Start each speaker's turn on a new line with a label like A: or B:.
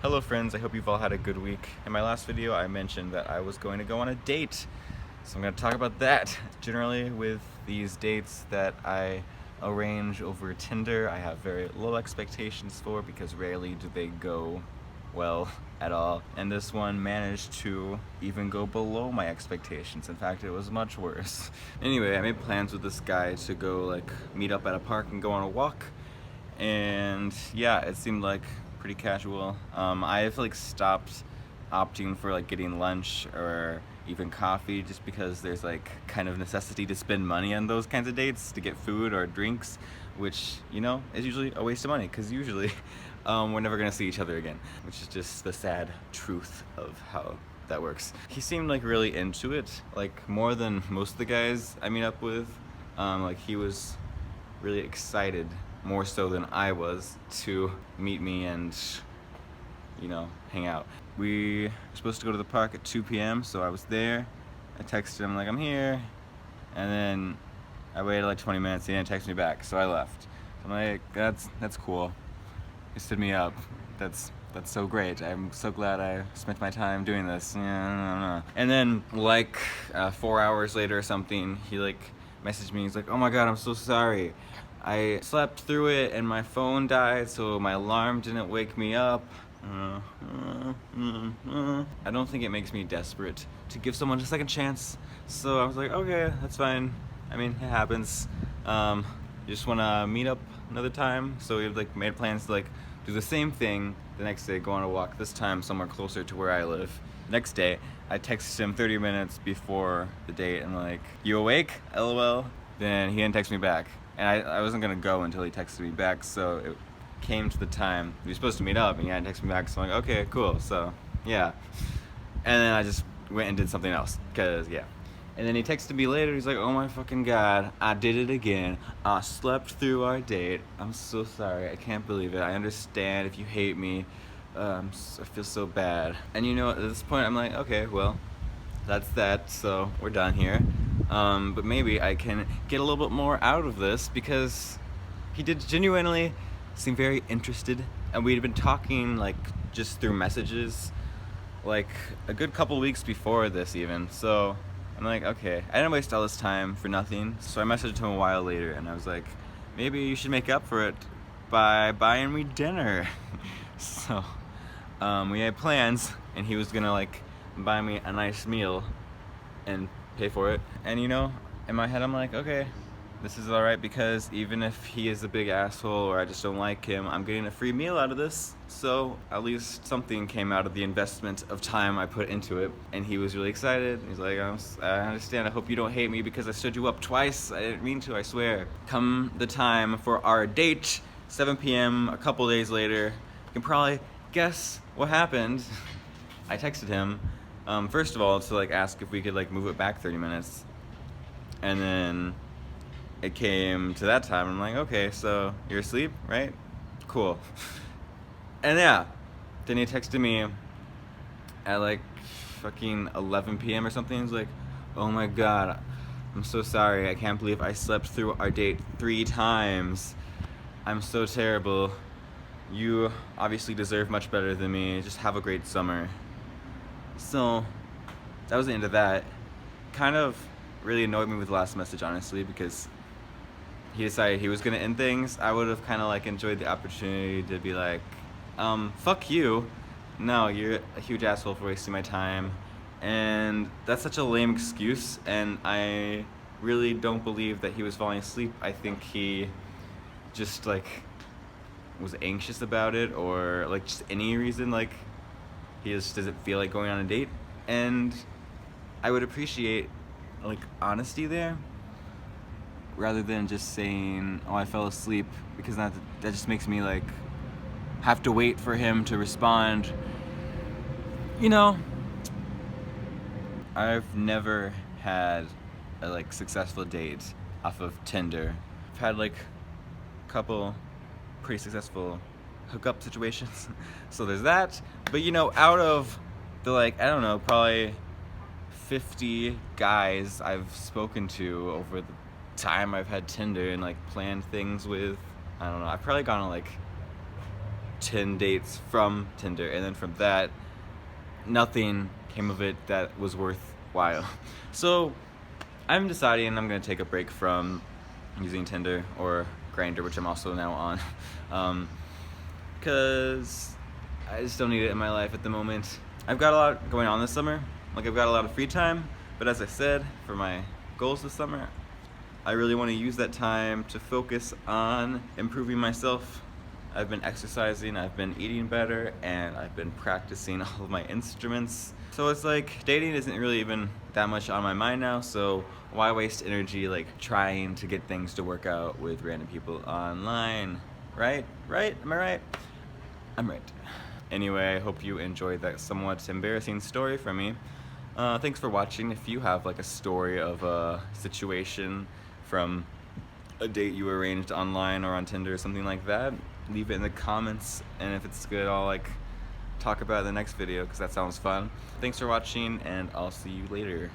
A: Hello friends, I hope you've all had a good week. In my last video I mentioned that I was going to go on a date, so I'm going to talk about that. Generally with these dates that I arrange over Tinder, I have very low expectations for because rarely do they go well at all, and this one managed to even go below my expectations. In fact, it was much worse. Anyway, I made plans with this guy to go meet up at a park and go on a walk, and yeah, it seemed like pretty casual. I've stopped opting for getting lunch or even coffee just because there's kind of necessity to spend money on those kinds of dates to get food or drinks, which is usually a waste of money because usually we're never gonna see each other again, which is just the sad truth of how that works. He seemed really into it, more than most of the guys I meet up with. He was really excited, more so than I was, to meet me and hang out. We were supposed to go to the park at 2 p.m. so I was there. I texted him I'm here, and then I waited 20 minutes. He didn't text me back, so I left. I'm like, that's cool. He stood me up. That's so great. I'm so glad I spent my time doing this. Yeah. And then 4 hours later or something, he messaged me. He's like, oh my god, I'm so sorry. I slept through it and my phone died, so my alarm didn't wake me up. I don't think it makes me desperate to give someone a second chance, so I was like, okay, that's fine. I mean, it happens. You just want to meet up another time, so we made plans to do the same thing the next day, go on a walk, this time somewhere closer to where I live. Next day, I texted him 30 minutes before the date and you awake? LOL. Then he didn't text me back, and I wasn't gonna go until he texted me back, so it came to the time we were supposed to meet up and he hadn't texted me back, so I'm like, okay, cool, so yeah. And then I just went and did something else, cause yeah. And then he texted me later, he's like, oh my fucking god, I did it again. I slept through our date. I'm so sorry, I can't believe it. I understand if you hate me. I feel so bad. And at this point I'm like, okay, well, that's that, so we're done here. But maybe I can get a little bit more out of this because he did genuinely seem very interested, and we'd been talking just through messages a good couple weeks before this even, so I'm like, okay, I didn't waste all this time for nothing. So I messaged him a while later and I was like, maybe you should make up for it by buying me dinner. So we had plans, and he was gonna buy me a nice meal and pay for it. And in my head I'm like, okay, this is alright, because even if he is a big asshole or I just don't like him, I'm getting a free meal out of this, so at least something came out of the investment of time I put into it. And he was really excited. He's like, I understand, I hope you don't hate me because I stood you up twice. I didn't mean to, I swear. Come the time for our date, 7 p.m. a couple days later, you can probably guess what happened. I texted him, first of all, to ask if we could move it back 30 minutes, and then it came to that time. I'm like, okay, so you're asleep, right? Cool. And yeah, then he texted me at fucking 11 p.m. or something. He's like, oh my god, I'm so sorry. I can't believe I slept through our date 3 times. I'm so terrible. You obviously deserve much better than me. Just have a great summer. So that was the end of that. Kind of really annoyed me with the last message, honestly, because he decided he was gonna end things. I would have kind of enjoyed the opportunity to be like, fuck you. No, you're a huge asshole for wasting my time. And that's such a lame excuse, and I really don't believe that he was falling asleep. I think he just was anxious about it, or just any reason, he just doesn't feel like going on a date. And I would appreciate honesty there, rather than just saying, oh, I fell asleep, because that just makes me have to wait for him to respond. I've never had a successful date off of Tinder. I've had a couple pretty successful hookup situations. So there's that. But out of the I don't know, probably 50 guys I've spoken to over the time I've had Tinder and planned things with, I don't know, I've probably gone on 10 dates from Tinder, and then from that, nothing came of it that was worthwhile. So I'm deciding I'm gonna take a break from using Tinder or Grindr, which I'm also now on, because I just don't need it in my life at the moment. I've got a lot going on this summer. Like, I've got a lot of free time, but as I said, for my goals this summer, I really want to use that time to focus on improving myself. I've been exercising, I've been eating better, and I've been practicing all of my instruments. So it's like, dating isn't really even that much on my mind now, so why waste energy like trying to get things to work out with random people online? Right? Right? Am I right? I'm right. Anyway, I hope you enjoyed that somewhat embarrassing story from me. Thanks for watching. If you have like a story of a situation from a date you arranged online or on Tinder or something like that, leave it in the comments, and if it's good, I'll like talk about it in the next video because that sounds fun. Thanks for watching, and I'll see you later.